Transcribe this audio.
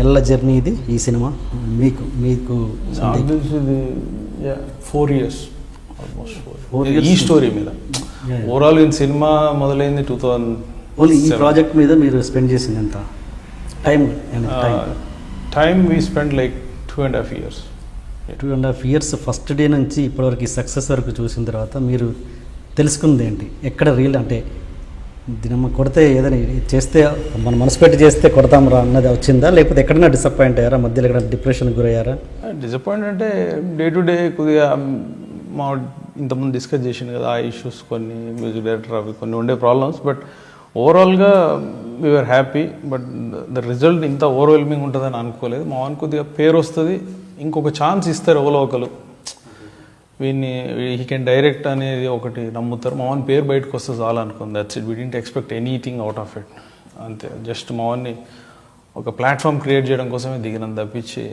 నెలల జర్నీ ఇది ఈ సినిమా మీకు మీకు నాకు తెలిసి ఇది 4 years ఆల్మోస్ట్ 4 years ఈ స్టోరీ మీద. ఓవరాల్ ఈ సినిమా మొదలైంది 2000. ఓన్లీ ఈ ప్రాజెక్ట్ మీద మీరు స్పెండ్ చేసింది ఎంత time we spend like 2.5 years. 2.5 years first day నుంచి ఇప్పటివరకు ఈ సక్సెస్ వరకు చూసిన తర్వాత మీరు తెలుసుకుంది ఏంటి? ఎక్కడ రీల్ అంటే దినమ్మ కొడితే ఏదైనా చేస్తే మన మనసు పెట్టి చేస్తే కొడతాం రా అన్నది వచ్చిందా, లేకపోతే ఎక్కడైనా డిసప్పాయింట్ అయ్యారా, మధ్యలో ఎక్కడ డిప్రెషన్కి గురయ్యారా? డిసప్పాయింట్ అంటే డే టు డే కొద్దిగా మా ఇంతకుముందు డిస్కస్ చేసింది కదా, ఆ ఇష్యూస్ కొన్ని, మ్యూజిక్ డైరెక్టర్ అవి కొన్ని ఉండే ప్రాబ్లమ్స్. బట్ ఓవరాల్గా we're happy. But the result ఇంత ఓవర్వెల్మింగ్ ఉంటుందని అనుకోలేదు. మా వానికి కొద్దిగా పేరు వస్తుంది, ఇంకొక ఛాన్స్ ఇస్తారు ఎవరో ఒకరు, వీడిని హీ కెన్ డైరెక్ట్ అనేది ఒకటి నమ్ముతారు. మా వాని పేరు బయటకు వస్తే చాలా అనుకుంది. That's it. We didn't expect anything out of it. అంతే, జస్ట్ మా వాన్ని ఒక ప్లాట్ఫామ్ క్రియేట్ చేయడం కోసమే దిగినంత తప్పించి